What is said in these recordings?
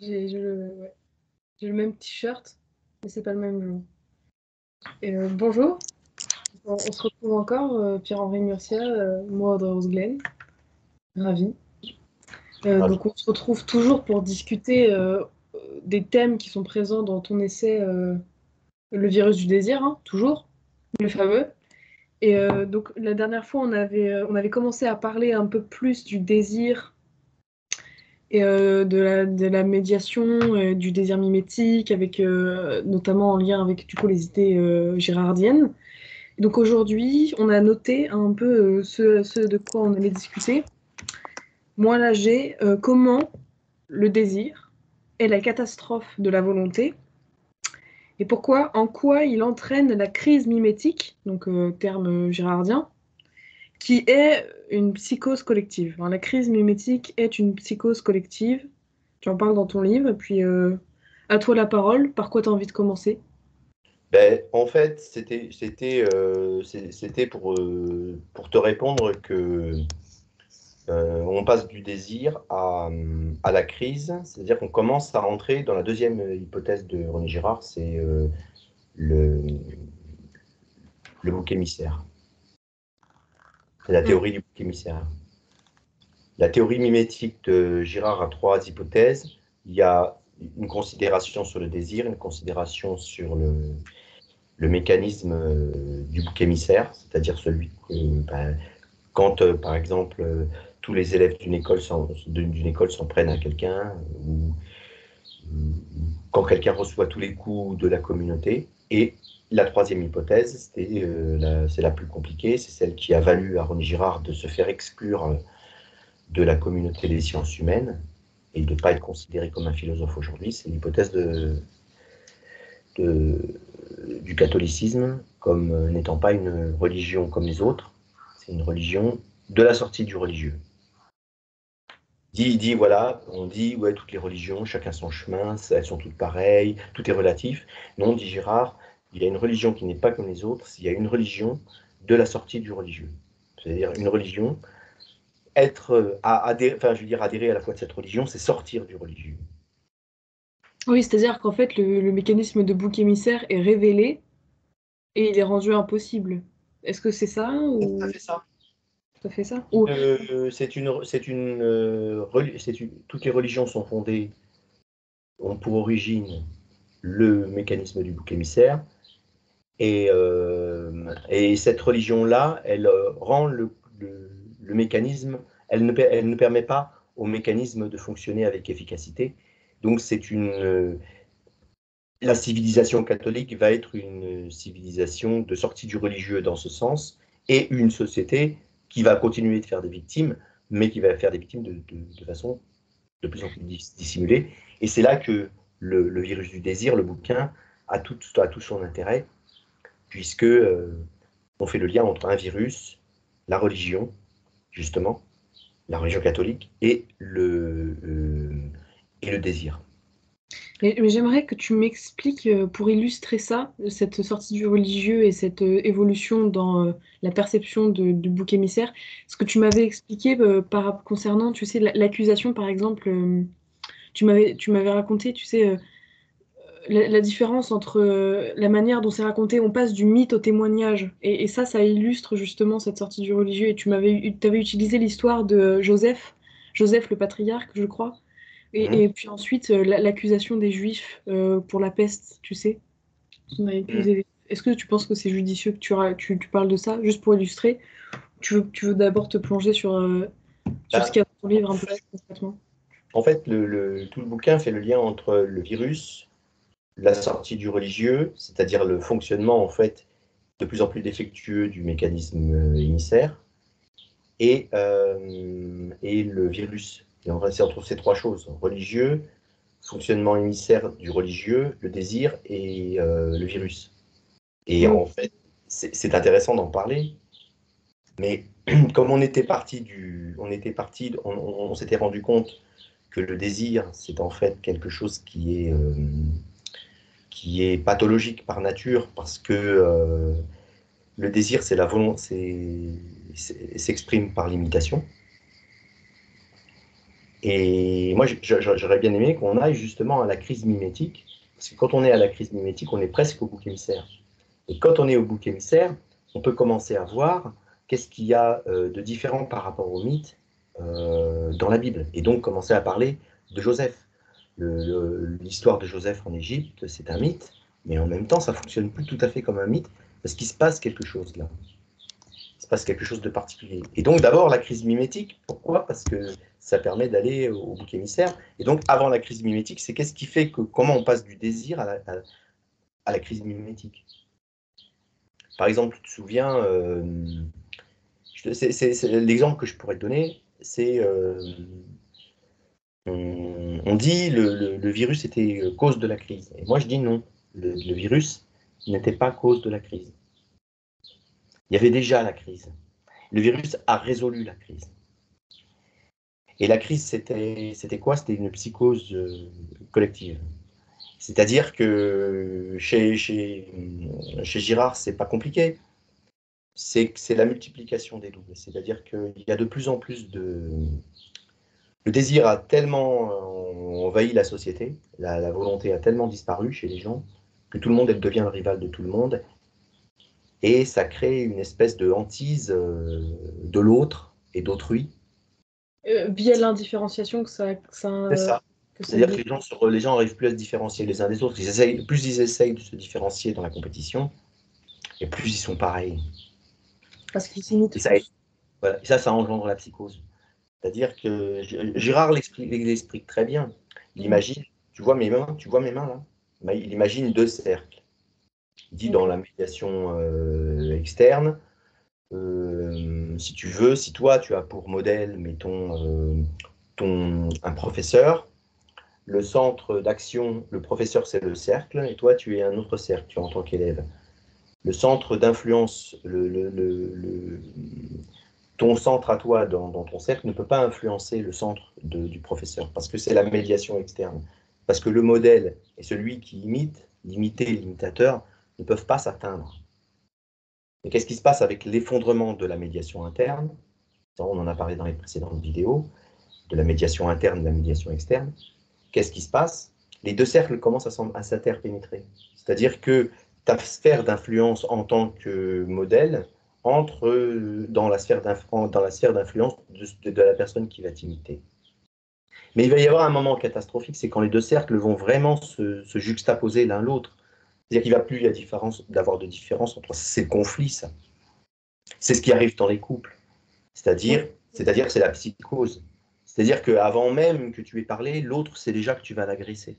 Ouais. J'ai le même t-shirt, mais c'est pas le même jour. Bonjour, on se retrouve encore, Pierre-Henri Murcia, moi Audrey Rose-Glen, ravi. Ravi. Donc on se retrouve toujours pour discuter des thèmes qui sont présents dans ton essai Le virus du désir, hein, toujours, le fameux. Donc la dernière fois, on avait commencé à parler un peu plus du désir et de la médiation, du désir mimétique, avec, notamment en lien avec du coup, les idées gérardiennes. Et donc aujourd'hui, on a noté un peu ce de quoi on allait discuter. Moi là, j'ai comment le désir est la catastrophe de la volonté et en quoi il entraîne la crise mimétique, donc terme gérardien, qui est une psychose collective. Alors, la crise mimétique est une psychose collective. Tu en parles dans ton livre, et puis à toi la parole. Par quoi tu as envie de commencer? Ben, en fait, c'était pour te répondre que on passe du désir à la crise, c'est-à-dire qu'on commence à rentrer dans la deuxième hypothèse de René Girard, c'est le, le bouc émissaire. C'est la Mm. théorie du bouc émissaire. La théorie mimétique de Girard a trois hypothèses. Il y a une considération sur le désir, une considération sur le mécanisme du bouc émissaire, c'est-à-dire celui que, ben, quand, par exemple, tous les élèves d'une école s'en prennent à quelqu'un, ou quand quelqu'un reçoit tous les coups de la communauté. Et la troisième hypothèse, c'est la plus compliquée, c'est celle qui a valu à René Girard de se faire exclure de la communauté des sciences humaines et de ne pas être considéré comme un philosophe aujourd'hui. C'est l'hypothèse du catholicisme comme n'étant pas une religion comme les autres, c'est une religion de la sortie du religieux. Voilà, on dit, ouais, toutes les religions, chacun son chemin, elles sont toutes pareilles, tout est relatif. Non, dit Girard, il y a une religion qui n'est pas comme les autres, il y a une religion de la sortie du religieux. C'est-à-dire une religion, adhérer à la foi de cette religion, c'est sortir du religieux. Oui, c'est-à-dire qu'en fait, le mécanisme de bouc émissaire est révélé et il est rendu impossible. Est-ce que c'est ça C'est tout à ou fait ça. ça fait ça? Ou Toutes les religions sont fondées, ont pour origine le mécanisme du bouc émissaire. Et cette religion-là, elle rend le mécanisme, elle ne permet pas au mécanisme de fonctionner avec efficacité. Donc la civilisation catholique va être une civilisation de sortie du religieux dans ce sens, et une société qui va continuer de faire des victimes, mais qui va faire des victimes de façon de plus en plus dissimulée. Et c'est là que le virus du désir, le bouquin, a tout son intérêt, puisque on fait le lien entre un virus, la religion, justement, la religion catholique, et le désir. mais j'aimerais que tu m'expliques, pour illustrer ça, cette sortie du religieux et cette évolution dans la perception du bouc émissaire, ce que tu m'avais expliqué concernant, tu sais, l'accusation, par exemple, tu m'avais raconté, tu sais, la différence entre la manière dont c'est raconté, on passe du mythe au témoignage, et ça illustre justement cette sortie du religieux, et t'avais utilisé l'histoire de Joseph le patriarche, je crois. Et puis ensuite, l'accusation des Juifs pour la peste, tu sais. On a accusé. Est-ce que tu penses que c'est judicieux que tu parles de ça, juste pour illustrer? Tu veux d'abord te plonger sur ce Ben, qu'il y a dans ton livre en un peu fait, plus concrètement? tout le bouquin fait le lien entre le virus, la sortie du religieux, c'est-à-dire le fonctionnement en fait de plus en plus défectueux du mécanisme émissaire, et le virus. Et en fait, c'est entre ces trois choses, religieux, fonctionnement émissaire du religieux, le désir et le virus. Et Mm. en fait, c'est intéressant d'en parler, mais comme on s'était rendu compte que le désir, c'est en fait quelque chose qui est pathologique par nature, parce que le désir, c'est la volonté, s'exprime par l'imitation. Et moi, j'aurais bien aimé qu'on aille justement à la crise mimétique, parce que quand on est à la crise mimétique, on est presque au bouc émissaire. Et quand on est au bouc émissaire, on peut commencer à voir qu'est-ce qu'il y a de différent par rapport au mythe dans la Bible. Et donc commencer à parler de Joseph. L'histoire de Joseph en Égypte, c'est un mythe, mais en même temps, ça fonctionne plus tout à fait comme un mythe, parce qu'il se passe quelque chose là. Il se passe quelque chose de particulier. Et donc d'abord la crise mimétique, pourquoi? Parce que ça permet d'aller au bouc émissaire. Et donc avant la crise mimétique, c'est qu'est-ce qui fait que comment on passe du désir à la crise mimétique. Par exemple, tu te souviens, l'exemple que je pourrais te donner, c'est on dit le virus était cause de la crise. Et moi je dis non, le virus n'était pas cause de la crise. Il y avait déjà la crise. Le virus a résolu la crise. Et la crise, c'était quoi? C'était une psychose collective. C'est-à-dire que chez Girard, c'est pas compliqué. C'est la multiplication des doubles. C'est-à-dire qu'il y a de plus en plus de... Le désir a tellement envahi la société, la volonté a tellement disparu chez les gens, que tout le monde devient le rival de tout le monde. Et ça crée une espèce de hantise de l'autre et d'autrui. Via l'indifférenciation que ça, C'est ça. que ça C'est-à-dire dit. que les gens n'arrivent plus à se différencier les uns des autres. Plus ils essayent de se différencier dans la compétition, et plus ils sont pareils. Parce qu'ils s'imitent Et ça, tous. voilà, et ça engendre la psychose. C'est-à-dire que Girard l'explique très bien. Il imagine, tu vois mes mains là? Il imagine deux cercles. Il dit dans Ok. la médiation externe, si tu veux, si toi tu as pour modèle, mettons, un professeur, le centre d'action, le professeur c'est le cercle, et toi tu es un autre cercle, tu es en tant qu'élève. Le centre d'influence, ton centre à toi dans ton cercle ne peut pas influencer le centre du professeur, parce que c'est la médiation externe. Parce que le modèle et celui qui imite, l'imité et l'imitateur, ne peuvent pas s'atteindre. Et qu'est-ce qui se passe avec l'effondrement de la médiation interne? On en a parlé dans les précédentes vidéos, de la médiation interne et de la médiation externe. Qu'est-ce qui se passe? Les deux cercles commencent à s'interpénétrer. C'est-à-dire que ta sphère d'influence en tant que modèle entre dans la sphère d'influence de la personne qui va t'imiter. Mais il va y avoir un moment catastrophique, c'est quand les deux cercles vont vraiment se juxtaposer l'un l'autre. C'est-à-dire qu'il ne va plus y avoir de différence entre... C'est le conflit, ça. C'est ce qui arrive dans les couples. C'est-à-dire, c'est la psychose. C'est-à-dire qu'avant même que tu aies parlé, l'autre sait déjà que tu vas l'agresser.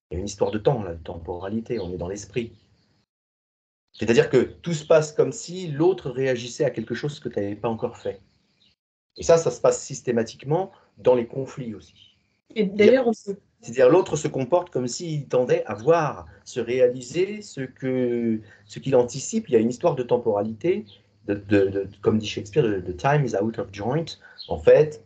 Il y a une histoire de temps, là, de temporalité, on est dans l'esprit. C'est-à-dire que tout se passe comme si l'autre réagissait à quelque chose que tu n'avais pas encore fait. Et ça se passe systématiquement dans les conflits aussi. Et d'ailleurs, on peut. C'est-à-dire l'autre se comporte comme s'il tendait à voir, se réaliser ce qu'il anticipe. Il y a une histoire de temporalité, comme dit Shakespeare, the time is out of joint. En fait,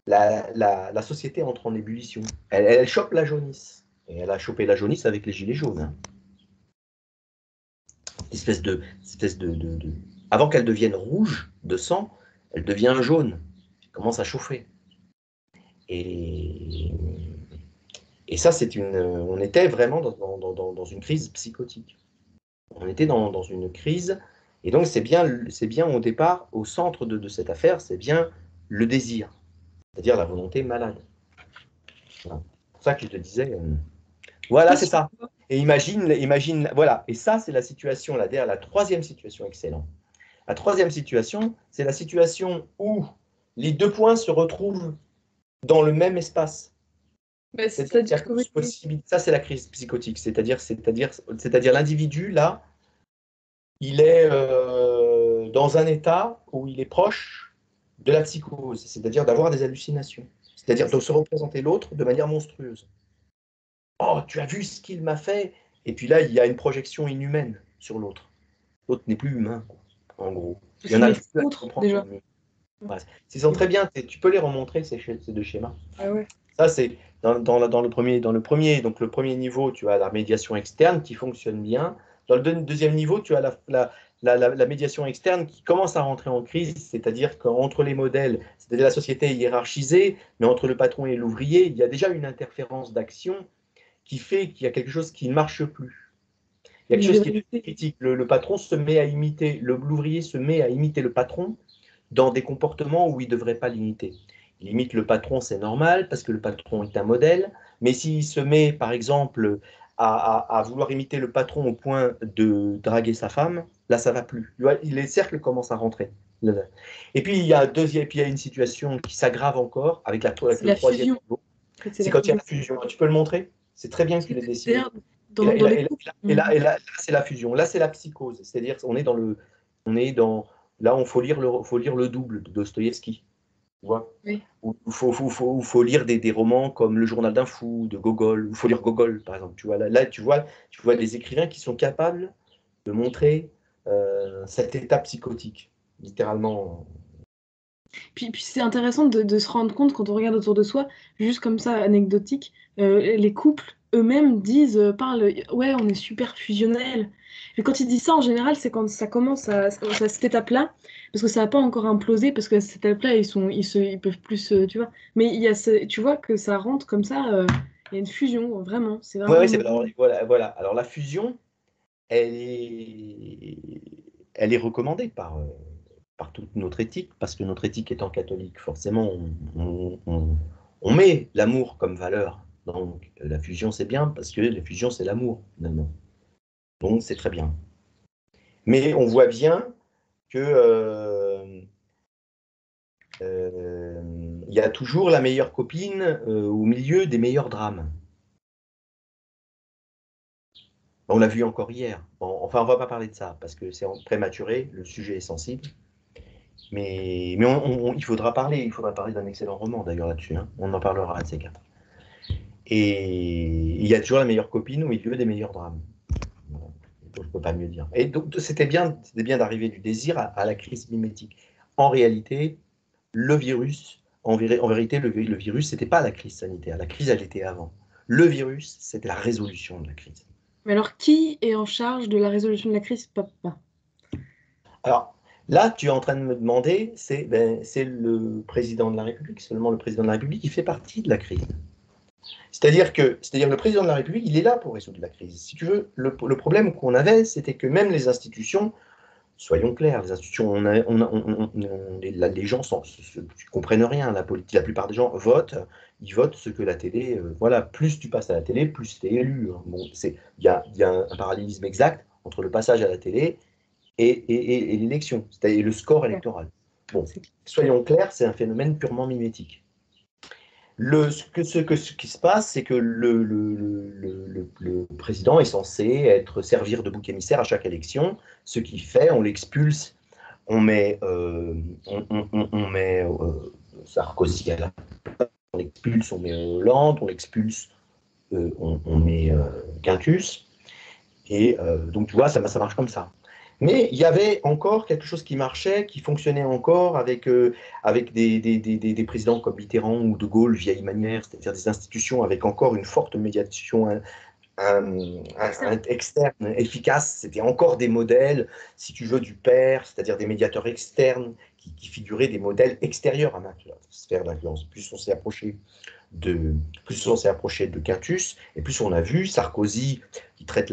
la société entre en ébullition. Elle chope la jaunisse. Et elle a chopé la jaunisse avec les gilets jaunes. Hein. Avant qu'elle devienne rouge de sang, elle devient jaune. Elle commence à chauffer. Et, et ça, on était vraiment dans une crise psychotique. On était dans une crise. Et donc, c'est bien au départ, au centre de cette affaire, c'est bien le désir, c'est-à-dire la volonté malade. Voilà. C'est pour ça que je te disais, voilà, c'est ça. Et imagine, voilà. Et ça, c'est la situation, la troisième situation excellente. La troisième situation, c'est la situation où les deux points se retrouvent dans le même espace. Bah, C'est-à-dire qu'il y a c'est-à-dire que plus possibilité. Ça, c'est la crise psychotique. C'est-à-dire l'individu, là, il est dans un état où il est proche de la psychose, c'est-à-dire d'avoir des hallucinations. C'est-à-dire de se représenter l'autre de manière monstrueuse. Oh, tu as vu ce qu'il m'a fait? Et puis là, il y a une projection inhumaine sur l'autre. L'autre n'est plus humain, quoi, en gros. Il y en a plus à autre, comprendre. déjà. Ouais. Ils sont très bien, tu peux les remontrer, ces deux schémas. Ah ouais. Ça, c'est dans le premier. Donc le premier niveau, tu as la médiation externe qui fonctionne bien. Dans le deuxième niveau, tu as la médiation externe qui commence à rentrer en crise, c'est-à-dire qu'entre les modèles, c'est-à-dire la société est hiérarchisée, mais entre le patron et l'ouvrier, il y a déjà une interférence d'action qui fait qu'il y a quelque chose qui ne marche plus. Il y a quelque chose qui est critique. Le patron se met à imiter, l'ouvrier se met à imiter le patron dans des comportements où il ne devrait pas l'imiter. Il imite le patron, c'est normal, parce que le patron est un modèle, mais s'il se met, par exemple, à vouloir imiter le patron au point de draguer sa femme, là, ça ne va plus. Les cercles commencent à rentrer. Et puis, il y a une situation qui s'aggrave encore avec le troisième niveau. C'est quand il y a la fusion. Tu peux le montrer? C'est très bien que tu l'aies dessiné. Et là, c'est la fusion. Là, c'est la psychose. C'est-à-dire, là, il faut lire le double de Dostoïevski. Tu vois, oui. Il faut lire des romans comme Le Journal d'un fou de Gogol. Il faut lire Gogol, par exemple. Tu vois, là, tu vois des écrivains qui sont capables de montrer cet état psychotique, littéralement. Puis c'est intéressant de se rendre compte quand on regarde autour de soi, juste comme ça, anecdotique, les couples eux-mêmes parlent, ouais, on est super fusionnels. Et quand ils disent ça, en général, c'est quand ça commence à cette étape-là, parce que ça n'a pas encore implosé, parce que à cette étape-là, ils peuvent plus, tu vois. Mais tu vois que ça rentre comme ça, il y a une fusion, vraiment. C'est vraiment. Ouais, voilà. Alors la fusion, elle est recommandée par toute notre éthique, parce que notre éthique étant catholique, forcément, on met l'amour comme valeur. Donc la fusion, c'est bien, parce que la fusion, c'est l'amour, finalement. Donc c'est très bien. Mais on voit bien que il y a toujours la meilleure copine au milieu des meilleurs drames. On l'a vu encore hier. Bon, enfin, on ne va pas parler de ça, parce que c'est prématuré, le sujet est sensible. Mais il faudra parler d'un excellent roman d'ailleurs là-dessus. Hein. On en parlera de ces quatre. Et il y a toujours la meilleure copine au milieu des meilleurs drames. Voilà. Je ne peux pas mieux dire. Et donc c'était bien d'arriver du désir à la crise mimétique. En réalité, le virus, en vérité, le virus, c'était pas la crise sanitaire. La crise, elle était avant. Le virus, c'était la résolution de la crise. Mais alors, qui est en charge de la résolution de la crise, papa? Alors, là, tu es en train de me demander, c'est le président de la République, seulement le président de la République qui fait partie de la crise. C'est-à-dire le président de la République, il est là pour résoudre la crise. Si tu veux, le problème qu'on avait, c'était que même les institutions, soyons clairs, les institutions, les gens ne comprennent rien. La plupart des gens votent, ils votent ce que la télé. Voilà, plus tu passes à la télé, plus tu es élu. Hein. Bon, il y a un parallélisme exact entre le passage à la télé et l'élection, c'est-à-dire le score électoral. Bon, soyons clairs, c'est un phénomène purement mimétique. Ce qui se passe, c'est que le président est censé servir de bouc émissaire à chaque élection. Ce qu'il fait, on l'expulse, on met Sarkozy à la place, on l'expulse, on met Hollande, on l'expulse, on met Quintus. Et donc, tu vois, ça marche comme ça. Mais il y avait encore quelque chose qui marchait, qui fonctionnait encore avec des présidents comme Mitterrand ou De Gaulle, vieille manière, c'est-à-dire des institutions avec encore une forte médiation externe, efficace. C'était encore des modèles, si tu veux, du père, c'est-à-dire des médiateurs externes qui figuraient des modèles extérieurs à ma sphère d'influence. Plus on s'est approché de Quintus, et plus on a vu Sarkozy qui traite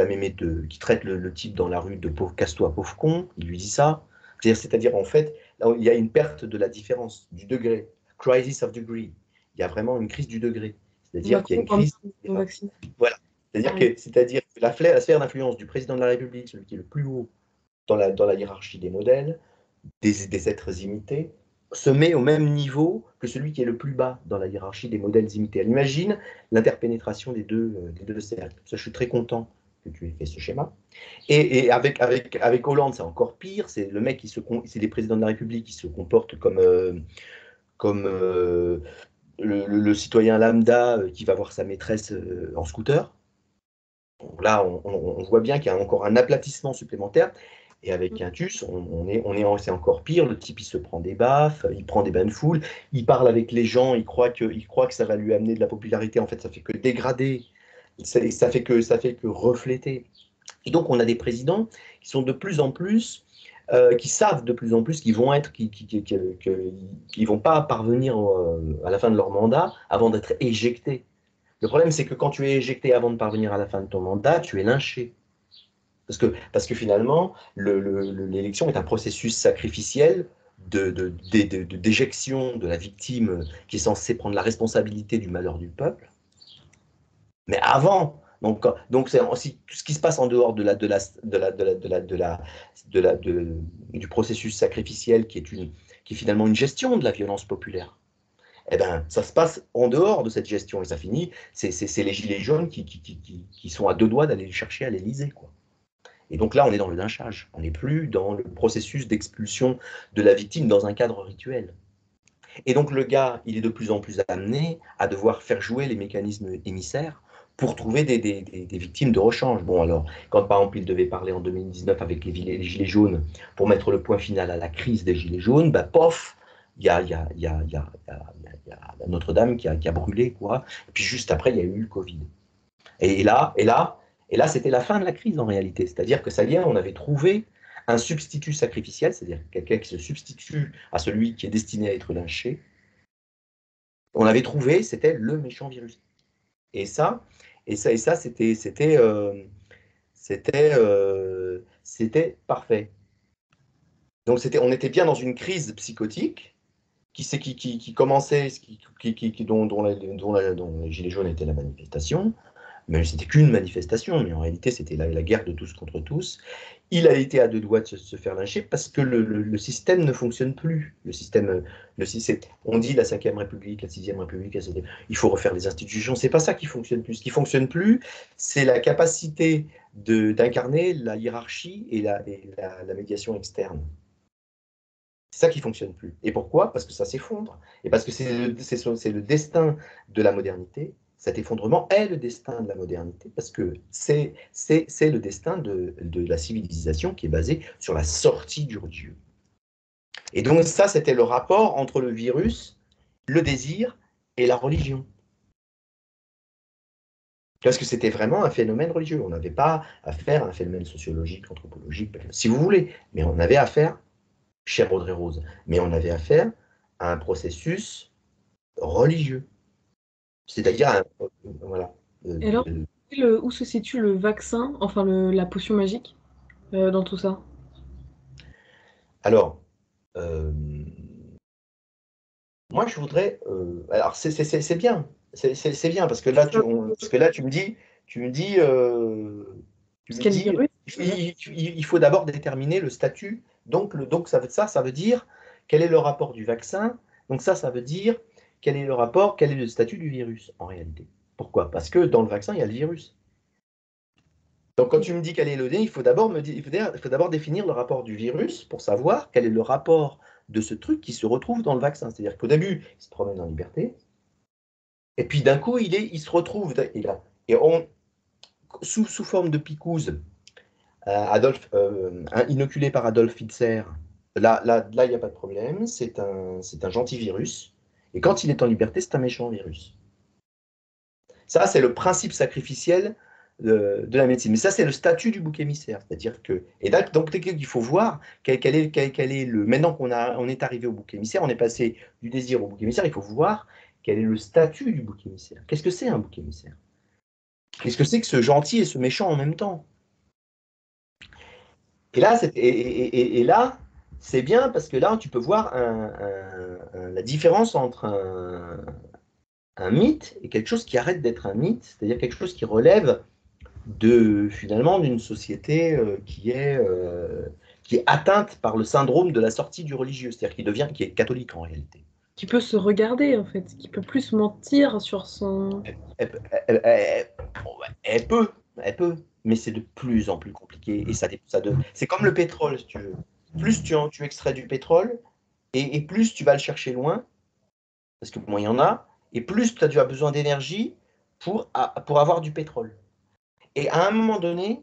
qui traite le type dans la rue de pauvre casse-toi, pauvre con, il lui dit ça. C'est-à-dire en fait, là, il y a une perte de la différence, du degré, crisis of degree. Il y a vraiment une crise du degré. C'est-à-dire qu'il y a une crise. Voilà. C'est-à-dire que la sphère d'influence du président de la République, celui qui est le plus haut dans la hiérarchie des modèles, des êtres imités, se met au même niveau que celui qui est le plus bas dans la hiérarchie des modèles imités. Alors, imagine l'interpénétration des deux cercles. Ça, je suis très content que tu aies fait ce schéma. Et avec Hollande, c'est encore pire. C'est le mec c'est les présidents de la République qui se comportent comme le citoyen lambda qui va voir sa maîtresse en scooter. Donc là, on voit bien qu'il y a encore un aplatissement supplémentaire. Et avec Quintus, c'est encore pire. Le type, il se prend des baffes, il prend des bains de foule, il parle avec les gens, il croit que ça va lui amener de la popularité. En fait, ça fait que dégrader, ça fait que refléter. Et donc, on a des présidents qui sont de plus en plus qui savent de plus en plus qu'ils vont être, qu'ils vont pas parvenir à la fin de leur mandat avant d'être éjectés. Le problème, c'est que quand tu es éjecté avant de parvenir à la fin de ton mandat, tu es lynché. Parce que finalement, l'élection est un processus sacrificiel d'éjection de la victime qui est censée prendre la responsabilité du malheur du peuple. Mais avant, donc c'est aussi tout ce qui se passe en dehors du processus sacrificiel qui est finalement une gestion de la violence populaire. Eh ben, ça se passe en dehors de cette gestion et ça finit, c'est les gilets jaunes qui sont à deux doigts d'aller les chercher à l'Élysée, quoi. Et donc là, on est dans le lynchage. On n'est plus dans le processus d'expulsion de la victime dans un cadre rituel. Et donc le gars, il est de plus en plus amené à devoir faire jouer les mécanismes émissaires pour trouver des victimes de rechange. Bon, alors, quand par exemple il devait parler en 2019 avec les Gilets jaunes pour mettre le point final à la crise des Gilets jaunes, bah, pof, il y a Notre-Dame qui a brûlé, quoi. Et puis juste après, il y a eu le Covid. Et là, c'était la fin de la crise en réalité. C'est-à-dire que ça y est, on avait trouvé un substitut sacrificiel, c'est-à-dire quelqu'un qui se substitue à celui qui est destiné à être lynché. On avait trouvé, c'était le méchant virus. Et ça, c'était parfait. Donc on était bien dans une crise psychotique qui commençait, dont les Gilets jaunes étaient la manifestation. Même si c'était qu'une manifestation, mais en réalité, c'était la guerre de tous contre tous. Il a été à deux doigts de se faire lyncher parce que le système ne fonctionne plus. On dit la 5e République, la 6e République, il faut refaire les institutions. C'est pas ça qui fonctionne plus. Ce qui fonctionne plus, c'est la capacité d'incarner la hiérarchie et la médiation externe. C'est ça qui fonctionne plus. Et pourquoi? Parce que ça s'effondre. Et parce que c'est le destin de la modernité. Cet effondrement est le destin de la modernité, parce que c'est le destin de la civilisation qui est basée sur la sortie du religieux. Et donc ça, c'était le rapport entre le virus, le désir et la religion. Parce que c'était vraiment un phénomène religieux. On n'avait pas affaire à un phénomène sociologique, anthropologique, si vous voulez, mais on avait affaire, cher Audrey Rose, mais on avait affaire à un processus religieux. C'est-à-dire, voilà. Et alors, où se situe le vaccin, enfin la potion magique, dans tout ça? Alors, moi, je voudrais. Alors, c'est bien. C'est bien, parce que là, tu me dis, Parce qu'il y a le virus. il faut d'abord déterminer le statut. Donc ça veut dire quel est le rapport du vaccin. Donc ça veut dire quel est le rapport, quel est le statut du virus, en réalité. Pourquoi? Parce que dans le vaccin, il y a le virus. Donc, quand tu me dis quel est le lien, il faut d'abord définir le rapport du virus pour savoir quel est le rapport de ce truc qui se retrouve dans le vaccin. C'est-à-dire qu'au début, il se promène en liberté, et puis d'un coup, il se retrouve, sous forme de picouse, inoculé par Adolf Hitler. Là, il n'y a pas de problème, c'est un gentil virus, et quand il est en liberté, c'est un méchant virus. Ça, c'est le principe sacrificiel de la médecine. Mais ça, c'est le statut du bouc émissaire. C'est-à-dire que. Et donc, il faut voir quel est le. Maintenant on est arrivé au bouc émissaire, on est passé du désir au bouc émissaire, il faut voir quel est le statut du bouc émissaire. Qu'est-ce que c'est un bouc émissaire? Qu'est-ce que c'est que ce gentil et ce méchant en même temps? Et là, c'est bien parce que là, tu peux voir la différence entre un mythe et quelque chose qui arrête d'être un mythe, c'est-à-dire quelque chose qui relève finalement d'une société qui est atteinte par le syndrome de la sortie du religieux, c'est-à-dire qui est catholique en réalité. Qui peut se regarder, en fait, qui peut plus mentir sur son... Elle peut, mais c'est de plus en plus compliqué. Et c'est comme le pétrole, si tu veux. Plus tu extrais du pétrole, et plus tu vas le chercher loin, parce que moins il y en a, et plus tu as besoin d'énergie pour avoir du pétrole. Et à un moment donné,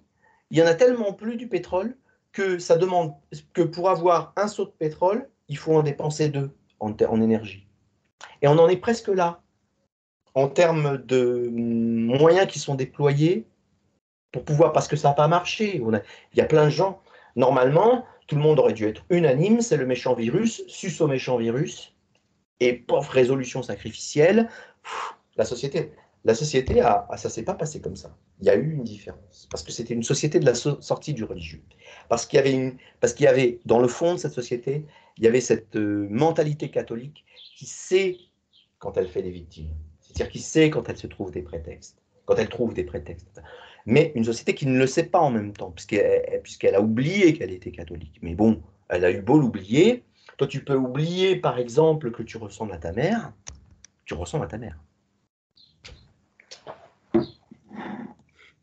il y en a tellement plus du pétrole que ça demande que pour avoir un seau de pétrole, il faut en dépenser 2 en énergie. Et on en est presque là, en termes de moyens qui sont déployés pour pouvoir, parce que ça n'a pas marché. Il y a plein de gens. Normalement, tout le monde aurait dû être unanime, c'est le méchant virus, suce au méchant virus, et pof, résolution sacrificielle. La société, ça s'est pas passé comme ça. Il y a eu une différence, parce que c'était une société de la sortie du religieux. Parce qu'il y avait, dans le fond de cette société, il y avait cette mentalité catholique qui sait quand elle fait des victimes. C'est-à-dire qui sait quand elle se trouve des prétextes, quand elle trouve des prétextes. Mais une société qui ne le sait pas en même temps, puisqu'elle a oublié qu'elle était catholique. Mais bon, elle a eu beau l'oublier. Toi, tu peux oublier, par exemple, que tu ressembles à ta mère. Tu ressembles à ta mère.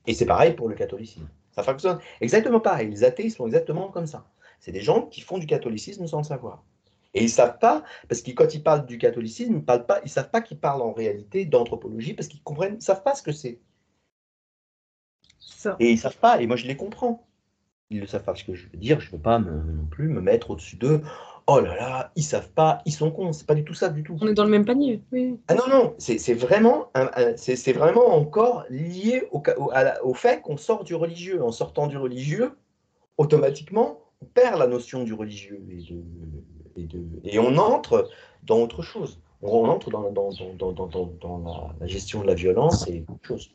Et c'est pareil pour le catholicisme. Ça fonctionne exactement pareil. Les athées sont exactement comme ça. C'est des gens qui font du catholicisme sans le savoir. Et ils ne savent pas, parce que quand ils parlent du catholicisme, ils ne savent pas qu'ils parlent en réalité d'anthropologie, parce qu'ils ne savent pas ce que c'est. Ça. Et ils ne savent pas, et moi je les comprends. Ils ne savent pas ce que je veux dire, je ne veux pas non plus me mettre au-dessus d'eux. Oh là là, ils ne savent pas, ils sont cons, c'est pas du tout ça du tout. On est dans le même panier, oui. Ah non, non, c'est vraiment, c'est vraiment encore lié au fait qu'on sort du religieux. En sortant du religieux, automatiquement, on perd la notion du religieux et on entre dans autre chose. On entre dans la gestion de la violence et autre chose.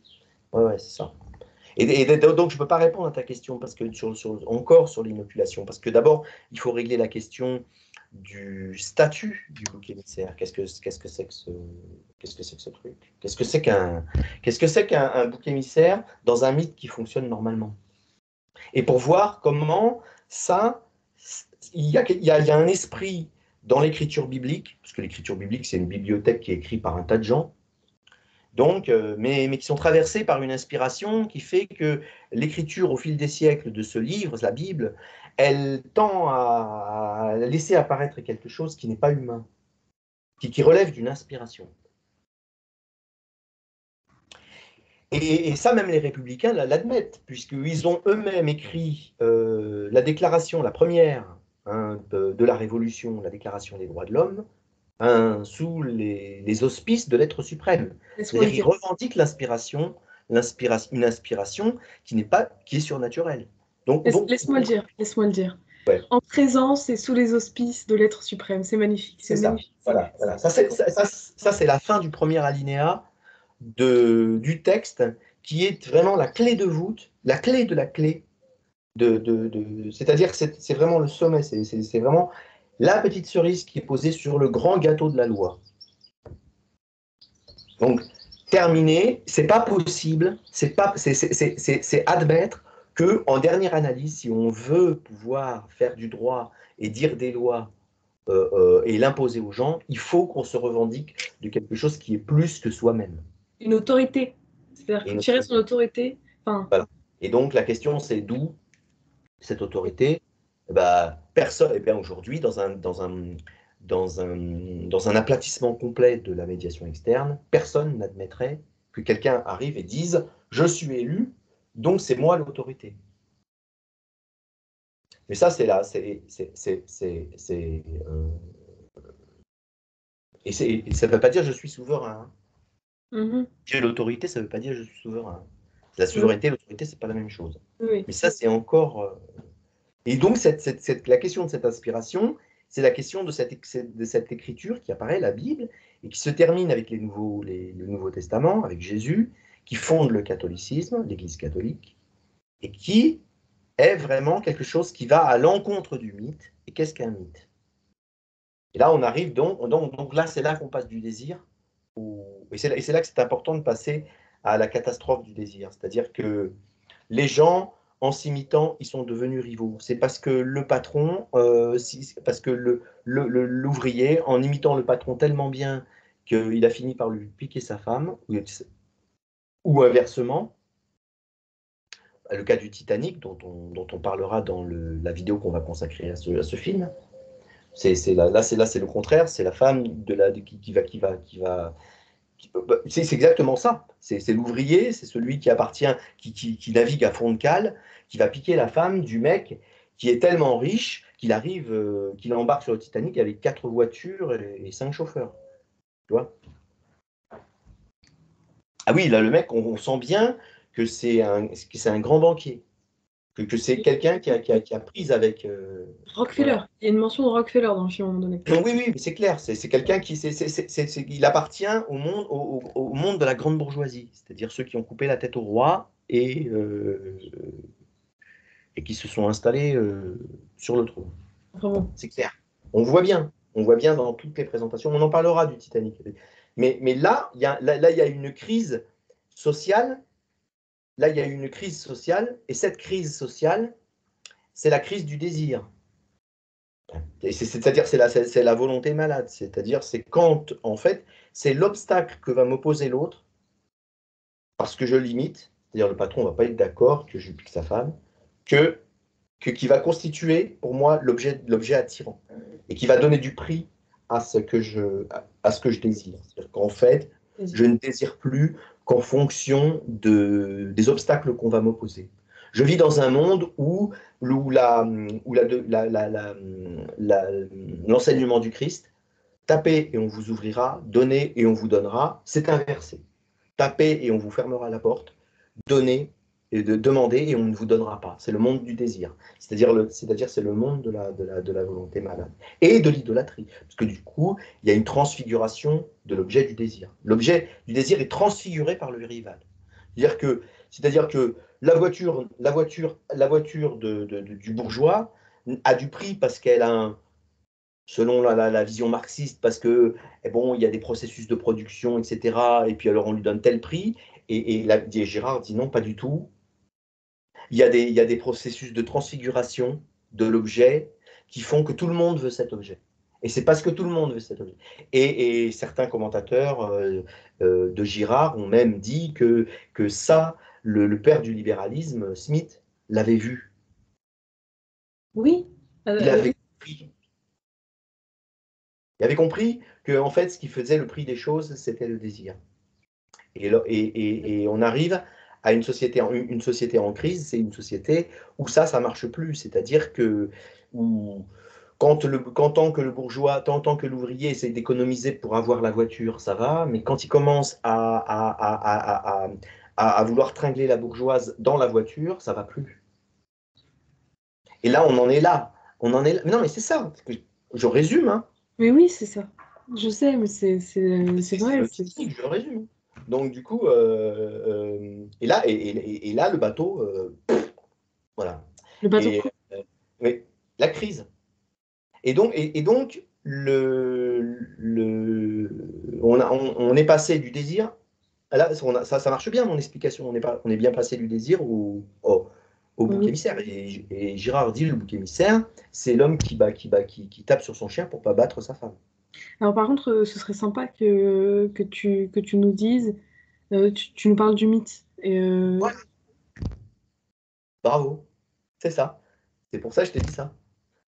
Ouais, ouais, c'est ça. Donc, je ne peux pas répondre à ta question parce que encore sur l'inoculation, parce que d'abord, il faut régler la question du statut du bouc émissaire. Qu'est-ce que c'est que ce truc? Qu'est-ce que c'est qu'un bouc émissaire dans un mythe qui fonctionne normalement? Et pour voir comment ça, il y a un esprit dans l'écriture biblique, parce que l'écriture biblique, c'est une bibliothèque qui est écrite par un tas de gens, donc, mais qui sont traversés par une inspiration qui fait que l'écriture au fil des siècles de ce livre, la Bible, elle tend à laisser apparaître quelque chose qui n'est pas humain, qui relève d'une inspiration. Et ça, même les républicains l'admettent, puisqu'ils ont eux-mêmes écrit la déclaration, la première de la Révolution, la déclaration des droits de l'homme, sous les auspices de l'être suprême. C'est-à-dire qu'ils revendiquent une inspiration qui est surnaturelle. Laisse-moi le dire, laisse-moi le dire. Ouais. En présence et sous les auspices de l'être suprême, c'est magnifique. C'est ça. Magnifique. Voilà, voilà. Ça, c'est la fin du premier alinéa du texte, qui est vraiment la clé de voûte, la clé de la clé. C'est-à-dire que c'est vraiment le sommet, c'est vraiment la petite cerise qui est posée sur le grand gâteau de la loi. Donc, terminé, c'est pas possible, c'est admettre que, en dernière analyse, si on veut pouvoir faire du droit et dire des lois et l'imposer aux gens, il faut qu'on se revendique de quelque chose qui est plus que soi-même. Une autorité. C'est-à-dire que tirer son autorité. Enfin... Voilà. Et donc, la question, c'est d'où cette autorité? Personne, aujourd'hui, dans un aplatissement complet de la médiation externe, personne n'admettrait que quelqu'un arrive et dise « je suis élu, donc c'est moi l'autorité ». Mais ça, c'est là, et ça ne veut pas dire « je suis souverain ». J'ai l'autorité, ça ne veut pas dire « je suis souverain ». La souveraineté et l'autorité, ce n'est pas la même chose. Oui. Mais ça, c'est encore... Et donc, la question de cette inspiration, c'est la question de cette écriture qui apparaît, la Bible, et qui se termine avec le Nouveau Testament, avec Jésus, qui fonde le catholicisme, l'Église catholique, et qui est vraiment quelque chose qui va à l'encontre du mythe. Et qu'est-ce qu'un mythe? Et là, on arrive donc là, c'est là qu'on passe du désir, et c'est là que c'est important de passer à la catastrophe du désir. C'est-à-dire que les gens, en s'imitant, ils sont devenus rivaux. C'est parce que le patron, parce que l'ouvrier, en imitant le patron tellement bien qu'il a fini par lui piquer sa femme, ou inversement, le cas du Titanic, dont on parlera dans la vidéo qu'on va consacrer à ce film. C'est le contraire, c'est la femme qui va c'est exactement ça. C'est l'ouvrier, c'est celui qui appartient, qui navigue à fond de cale, qui va piquer la femme du mec qui est tellement riche qu'il embarque sur le Titanic avec 4 voitures et 5 chauffeurs. Tu vois? Ah oui, là, le mec, on sent bien que c'est un grand banquier. que c'est quelqu'un qui a prise avec... Rockefeller. voilà. Il y a une mention de Rockefeller dans le film à un moment donné. Oui, oui, mais c'est clair, c'est quelqu'un qui... il appartient au monde, au monde de la grande bourgeoisie, c'est-à-dire ceux qui ont coupé la tête au roi et qui se sont installés sur le trône. Enfin bon. C'est clair. On voit bien dans toutes les présentations. On en parlera du Titanic. Mais là, il y a une crise sociale. Là, il y a une crise sociale. Et cette crise sociale, c'est la crise du désir. C'est-à-dire, c'est la volonté malade. C'est-à-dire, c'est quand, en fait, c'est l'obstacle que va m'opposer l'autre, parce que je limite. C'est-à-dire, le patron ne va pas être d'accord que je pique sa femme, qui va constituer pour moi l'objet attirant et qui va donner du prix à ce que je désire. C'est-à-dire qu'en fait, je ne désire plus qu'en fonction des obstacles qu'on va m'opposer. Je vis dans un monde où l'enseignement du Christ, tapez et on vous ouvrira, donnez et on vous donnera, c'est inversé. Tapez et on vous fermera la porte, donnez et de demander et on ne vous donnera pas. C'est le monde du désir. C'est-à-dire c'est le monde de la volonté malade et de l'idolâtrie. Parce que du coup, il y a une transfiguration de l'objet du désir. L'objet du désir est transfiguré par le rival. C'est-à-dire que la voiture du bourgeois a du prix parce qu'elle a selon la vision marxiste, parce que bon, il y a des processus de production, etc. Et puis alors on lui donne tel prix. Et Gérard dit non, pas du tout. Il y a des processus de transfiguration de l'objet qui font que tout le monde veut cet objet. Et c'est parce que tout le monde veut cet objet. Et certains commentateurs de Girard ont même dit que ça, le père du libéralisme, Smith, l'avait vu. Oui. Il avait Oui. compris. Il avait compris que en fait, ce qui faisait le prix des choses, c'était le désir. Et on arrive à une société en crise, c'est une société où ça marche plus. C'est-à-dire que où, quand tant que le bourgeois, tant que l'ouvrier essaie d'économiser pour avoir la voiture, ça va, mais quand il commence à vouloir tringler la bourgeoise dans la voiture, ça va plus. Et là, on en est là. On en est là. Mais non, mais c'est ça. Je résume, hein. Mais oui, c'est ça. Je sais, mais c'est C'est vrai. le Titanic, je résume. Donc du coup, et là, le bateau, voilà. Le bateau Et coule. oui, la crise. Et donc on est passé du désir. Là, ça marche bien mon explication. On est bien passé du désir au bouc Oui. émissaire. Et Girard dit le bouc émissaire, c'est l'homme qui tape sur son chien pour pas battre sa femme. Alors par contre, ce serait sympa que tu nous dises, tu nous parles du mythe. Et, Ouais, bravo, c'est ça. C'est pour ça que je t'ai dit ça.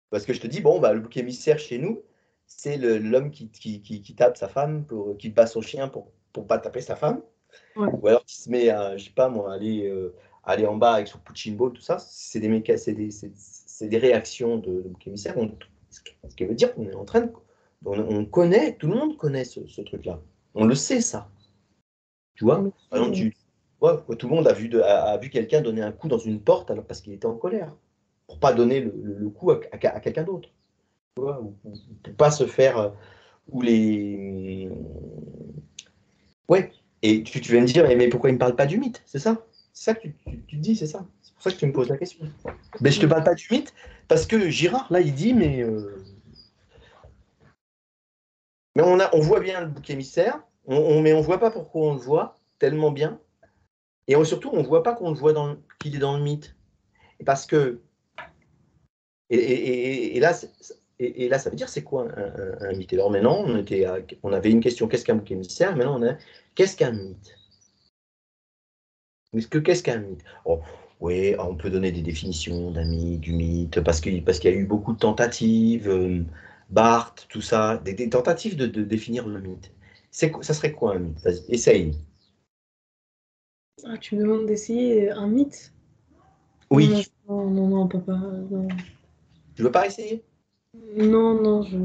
Parce que je te dis, bon, bah, le bouc émissaire chez nous, c'est l'homme qui tape sa femme, qui bat son chien pour pas taper sa femme. ouais. Ou alors qui se met à, je sais pas moi, aller en bas avec son punching ball, tout ça. C'est des réactions de bouc émissaire. Ce qui veut dire qu'on est en train de. On connaît, tout le monde connaît ce truc-là. On le sait, ça. Tu vois? Par exemple, tout le monde a vu quelqu'un donner un coup dans une porte alors, parce qu'il était en colère. Pour pas donner le coup à quelqu'un d'autre. Tu vois, ou pour pas se faire ou les ouais, et tu vas me dire mais pourquoi il me parle pas du mythe, c'est ça, c'est ça que tu te dis, c'est ça, c'est pour ça que tu me poses la question. Mais je te parle pas du mythe parce que Girard là il dit mais on voit bien le bouc émissaire, mais on voit pas pourquoi on le voit tellement bien et surtout on voit pas qu'on le voit qu'il est dans le mythe parce que et là et là, ça veut dire c'est quoi un mythe? Alors maintenant, on avait une question, qu'est-ce qu'un bouc émissaire? Maintenant, on a qu'est-ce qu'un mythe? Qu'est-ce qu'un mythe? Oh, oui, on peut donner des définitions d'un mythe, du mythe, parce qu'il y a eu beaucoup de tentatives, Barthes, tout ça, des tentatives de définir le mythe. Ça serait quoi un mythe? Vas-y, essaye. Ah, tu me demandes d'essayer un mythe? Non, Oui, non, non, non, papa. Non, tu veux pas essayer? non, non, je.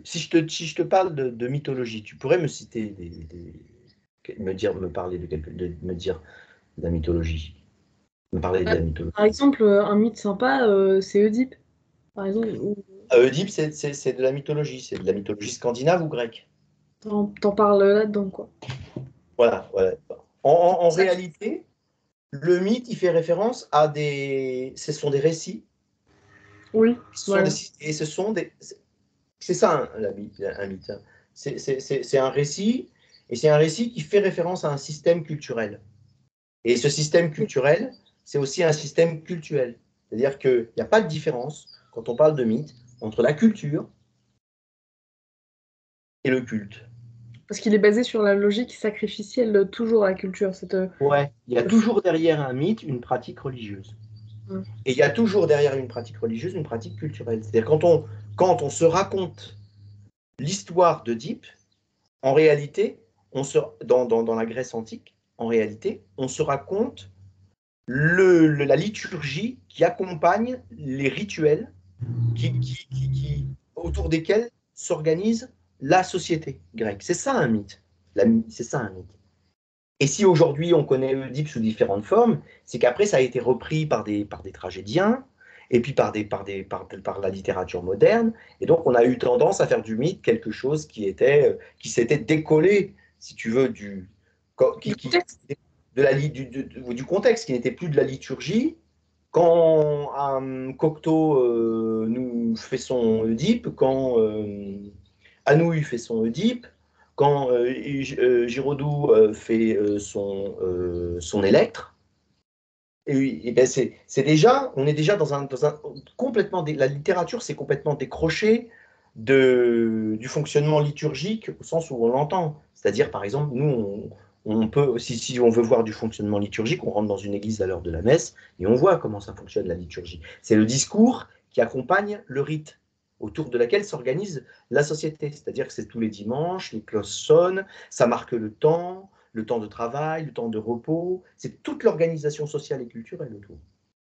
Si je te parle de mythologie, tu pourrais me citer me parler me dire de la mythologie. On parlait de la mythologie. Par exemple, un mythe sympa, c'est Oedipe. Par exemple, Oedipe, c'est de la mythologie. C'est de la mythologie scandinave ou grecque. t'en parles là-dedans, quoi. Voilà, voilà. En réalité, le mythe, il fait référence à des... Ce sont des récits. Oui, voilà. Et ce sont des... C'est ça, un mythe. Hein. C'est un récit, et c'est un récit qui fait référence à un système culturel. Et ce système culturel, c'est aussi un système cultuel. C'est-à-dire qu'il n'y a pas de différence, quand on parle de mythe, entre la culture et le culte. Parce qu'il est basé sur la logique sacrificielle de toujours la culture. Ouais, il y a toujours derrière un mythe une pratique religieuse. Ouais. Et il y a toujours derrière une pratique religieuse une pratique culturelle. C'est-à-dire quand on se raconte l'histoire d'Oedipe, en réalité, dans la Grèce antique, en réalité, on se raconte la liturgie qui accompagne les rituels autour desquels s'organise la société grecque. C'est ça un mythe. C'est ça un mythe. Et si aujourd'hui on connaît Oedipe sous différentes formes, c'est qu'après ça a été repris par des tragédiens, et puis par la littérature moderne, et donc on a eu tendance à faire du mythe quelque chose qui s'était décollé, si tu veux, Du contexte. du contexte, qui n'était plus de la liturgie. Quand Cocteau nous fait son Oedipe, quand Anouilh fait son Oedipe, quand Giraudoux fait son Électre, et ben c'est déjà, on est déjà dans un complètement, la littérature s'est complètement décrochée du fonctionnement liturgique au sens où on l'entend. C'est-à-dire, par exemple, nous, on peut, si on veut voir du fonctionnement liturgique, on rentre dans une église à l'heure de la messe et on voit comment ça fonctionne la liturgie. C'est le discours qui accompagne le rite autour de laquelle s'organise la société. C'est-à-dire que c'est tous les dimanches, les cloches sonnent, ça marque le temps de travail, le temps de repos, c'est toute l'organisation sociale et culturelle autour.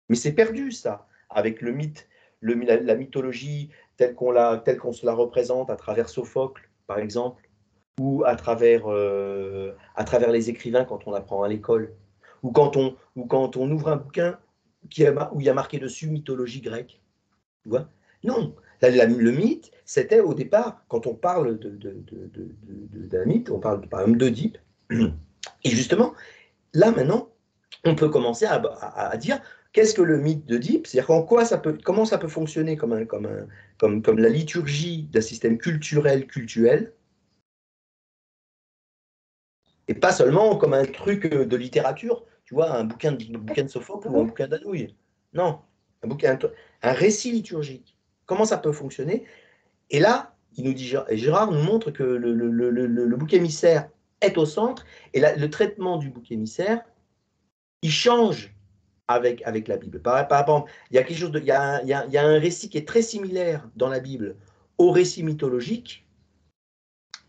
Mais c'est perdu, ça, avec le mythe, la mythologie telle qu'on se la représente à travers Sophocle, par exemple, ou à travers les écrivains quand on apprend à l'école, ou quand on ouvre un bouquin où il y a marqué dessus mythologie grecque. Tu vois? Non, le mythe, c'était au départ, quand on parle d'un mythe, on parle par exemple d'Oedipe. Et justement, là maintenant, on peut commencer à dire qu'est-ce que le mythe d'Oedipe, c'est-à-dire comment ça peut fonctionner comme la liturgie d'un système culturel, et pas seulement comme un truc de littérature, tu vois, un bouquin de Sophocle ou un bouquin d'Anouilh. Non, un récit liturgique. Comment ça peut fonctionner? Et là, il nous dit, Gérard nous montre que le bouc émissaire est au centre, et le traitement du bouc émissaire, il change avec la Bible. Par exemple, il y a quelque chose il y a un récit qui est très similaire dans la Bible au récit mythologique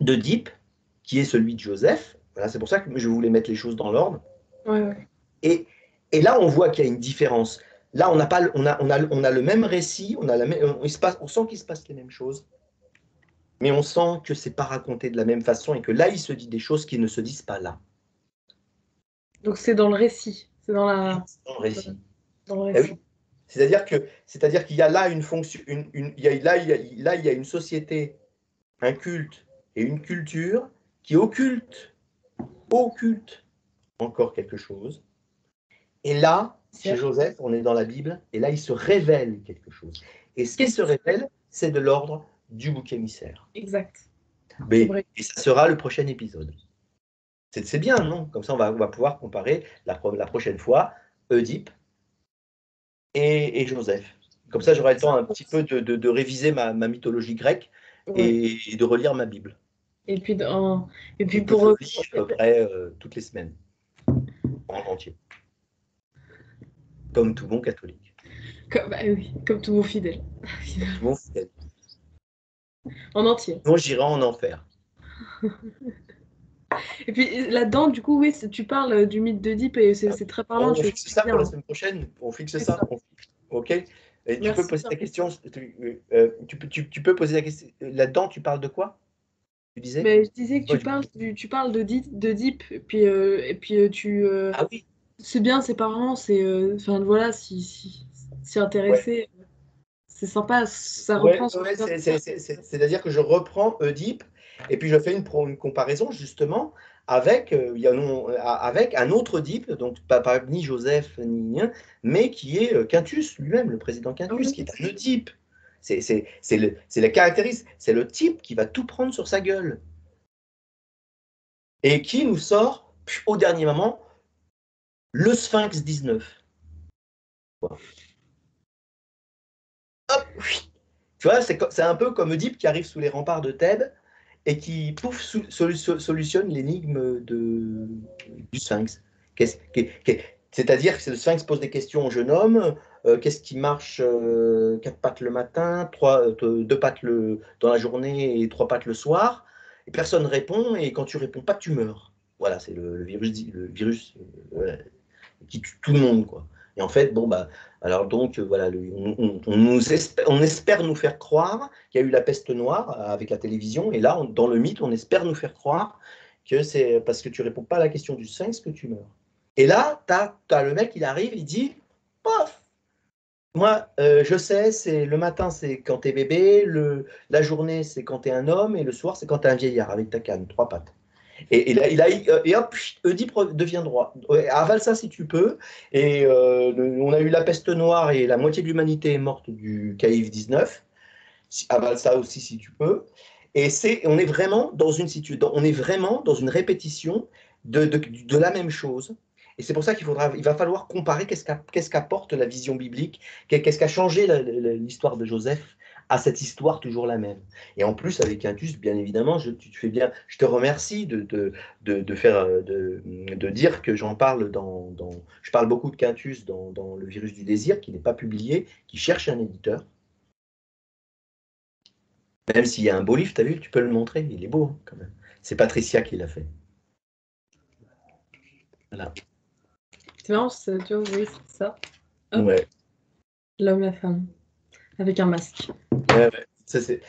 d'Oedipe, qui est celui de Joseph. Voilà, c'est pour ça que je voulais mettre les choses dans l'ordre. Ouais, ouais. Et là, on voit qu'il y a une différence. Là, on a le même récit, on sent qu'il se passe les mêmes choses, mais on sent que c'est pas raconté de la même façon et que là, il se dit des choses qui ne se disent pas là. Donc c'est dans le récit. C'est dans la... Dans le récit. Dans le Eh récit. oui. C'est-à-dire qu'il y a là une fonction, là, il y a une société, un culte et une culture qui occulte encore quelque chose. Et là, chez Certes. Joseph, on est dans la Bible, et là, il se révèle quelque chose. Et ce qui se révèle, c'est de l'ordre du bouc émissaire. Exact. C'est Et vrai. ça sera le prochain épisode. C'est bien, non? Comme ça, on va pouvoir comparer la prochaine fois Oedipe et Joseph. Comme ça, j'aurai le temps un petit peu de réviser ma mythologie grecque Ouais. et de relire ma Bible. Et puis, et puis Et que pour... je lis à peu près toutes les semaines, en entier. Comme tout bon catholique. Bah oui, comme tous vos fidèles. Comme tout bon fidèle. En entier. Sinon, j'irai en enfer. Et puis là-dedans, du coup, oui, tu parles du mythe d'Oedipe et c'est très parlant. On Tu fixe expliques ça pour bien. la Hein. semaine prochaine. On fixe C'est ça. ça. OK? Et tu peux Merci poser bien. ta question. Tu peux poser la question. Là-dedans, tu parles de quoi? Tu disais? Mais je disais que Ouais, tu parles d'Oedipe, et puis, Ah oui. c'est bien, c'est parents, enfin voilà, s'y Ouais, intéresser, c'est sympa, ça ouais, reprend ce que tu ouais, viens de dire. c'est-à-dire que je reprends Oedipe et puis je fais une comparaison justement avec, il y a avec un autre Oedipe, donc pas ni Joseph ni rien, mais qui est Quintus lui-même, le président Ah Quintus, oui. qui est un Oedipe. C'est la caractéristique, c'est le type qui va tout prendre sur sa gueule et qui nous sort au dernier moment le Sphinx 19. Hop, tu vois, c'est un peu comme Oedipe qui arrive sous les remparts de Thèbes et qui, pouf, solutionne l'énigme du Sphinx. C'est-à-dire que le Sphinx pose des questions au jeune homme. Qu'est-ce qui marche quatre pattes le matin, deux pattes dans la journée et trois pattes le soir? Et personne répond, et quand tu réponds pas, tu meurs. Voilà, c'est le virus qui tue tout le monde, quoi. Et en fait, bon, bah, alors donc, voilà, on espère nous faire croire qu'il y a eu la peste noire avec la télévision, et là, dans le mythe, on espère nous faire croire que c'est parce que tu réponds pas à la question du sphinx que tu meurs. Et là, t'as le mec, il arrive, il dit, paf, moi, je sais, c'est le matin, c'est quand t'es bébé, la journée, c'est quand t'es un homme, et le soir, c'est quand t'es un vieillard avec ta canne, trois pattes. Et hop, Oedipe devient droit. Ouais, avale ça si tu peux. Et on a eu la peste noire et la moitié de l'humanité est morte du caïf 19. Avale ça aussi si tu peux. Et on est vraiment dans on est vraiment dans une répétition de la même chose. Et c'est pour ça il va falloir comparer qu'est-ce qu'apporte la vision biblique, qu'est-ce qu'a changé l'histoire de Joseph à cette histoire toujours la même. Et en plus, avec Quintus, bien évidemment, tu fais bien, je te remercie de dire que j'en parle je parle beaucoup de Quintus dans Le virus du désir, qui n'est pas publié, qui cherche un éditeur. Même s'il y a un beau livre, tu as vu, tu peux le montrer, il est beau hein, quand même. C'est Patricia qui l'a fait. Voilà. C'est marrant, tu vois, oui, c'est ça. Hop, Ouais. l'homme, la femme, avec un masque. Ouais, ouais. Ça, c'est...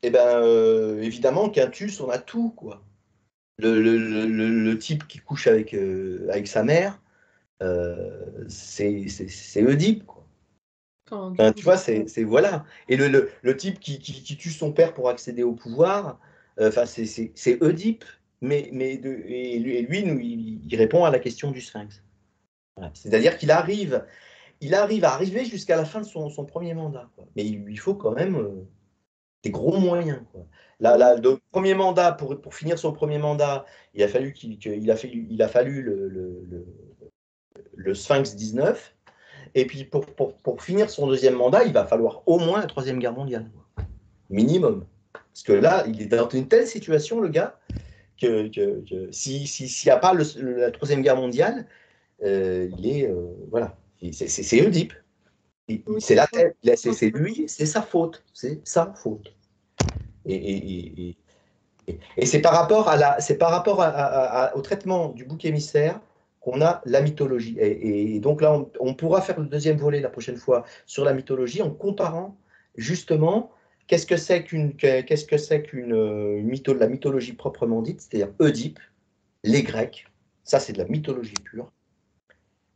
Évidemment, Quintus, on a tout, quoi. Le type qui couche avec sa mère, c'est Oedipe, quoi. Enfin, du Enfin, coup, tu vois, voilà. Et le type qui tue son père pour accéder au pouvoir, enfin, c'est Oedipe. Et lui il répond à la question du Sphinx. Voilà. C'est-à-dire il arrive à arriver jusqu'à la fin de son premier mandat, quoi. Mais il lui faut quand même des gros moyens, quoi. Le premier mandat, pour finir son premier mandat, il a fallu il a fallu le Sphinx 19. Et puis pour finir son deuxième mandat, il va falloir au moins la Troisième Guerre mondiale, quoi. Minimum. Parce que là, il est dans une telle situation, le gars, s'il n'y a pas la Troisième Guerre mondiale, il est. Voilà. C'est Oedipe. oui, C'est la tête. C'est principalement. lui, c'est sa faute. C'est sa faute. Et, et, et, et c'est par rapport, au traitement du bouc émissaire qu'on a la mythologie. Et donc là, on pourra faire le deuxième volet la prochaine fois sur la mythologie en comparant justement qu'est-ce que c'est la mythologie proprement dite, c'est-à-dire Oedipe, les Grecs, ça c'est de la mythologie pure,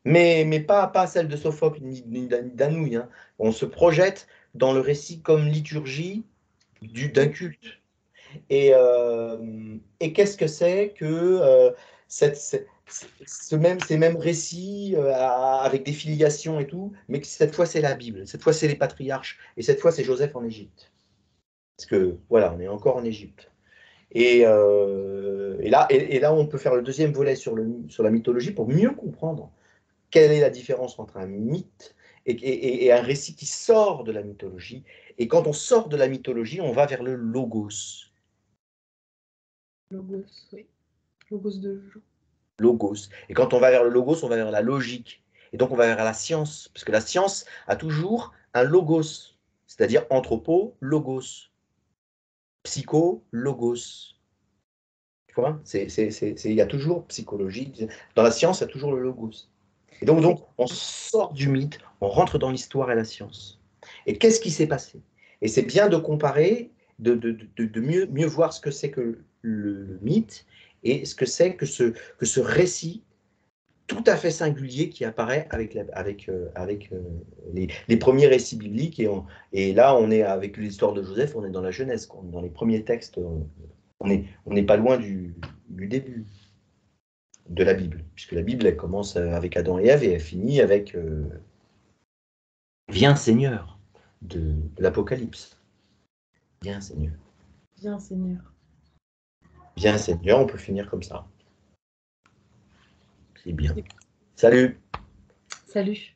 mais pas celle de Sophocle ni d'Anouilh, hein. On se projette dans le récit comme liturgie d'un Oui, culte. Et qu'est-ce que c'est que ces mêmes récits avec des filiations et tout, mais que cette fois c'est la Bible, cette fois c'est les patriarches, et cette fois c'est Joseph en Égypte. Parce que voilà, on est encore en Égypte. Et là, on peut faire le deuxième volet sur la mythologie pour mieux comprendre quelle est la différence entre un mythe et un récit qui sort de la mythologie. Et quand on sort de la mythologie, on va vers le logos. Logos, oui. Logos de jour. Logos. Et quand on va vers le logos, on va vers la logique. Et donc on va vers la science, parce que la science a toujours un logos, c'est-à-dire anthropo, logos, psycho, logos. Tu vois, il y a toujours psychologie. Dans la science, il y a toujours le logos. Et C'est donc, on sort du mythe, on rentre dans l'histoire et la science. Et qu'est-ce qui s'est passé? Et c'est bien de comparer, de mieux voir ce que c'est que le mythe et ce que c'est que ce récit tout à fait singulier qui apparaît avec les premiers récits bibliques. Et là, on est avec l'histoire de Joseph, on est dans la Genèse, quoi. On est dans les premiers textes. On n'est pas loin du début de la Bible, puisque la Bible, elle commence avec Adam et Ève et elle finit avec Viens Seigneur de l'Apocalypse. Viens Seigneur. Bien, Seigneur. Viens Seigneur, on peut finir comme ça. C'est bien. Salut! Salut.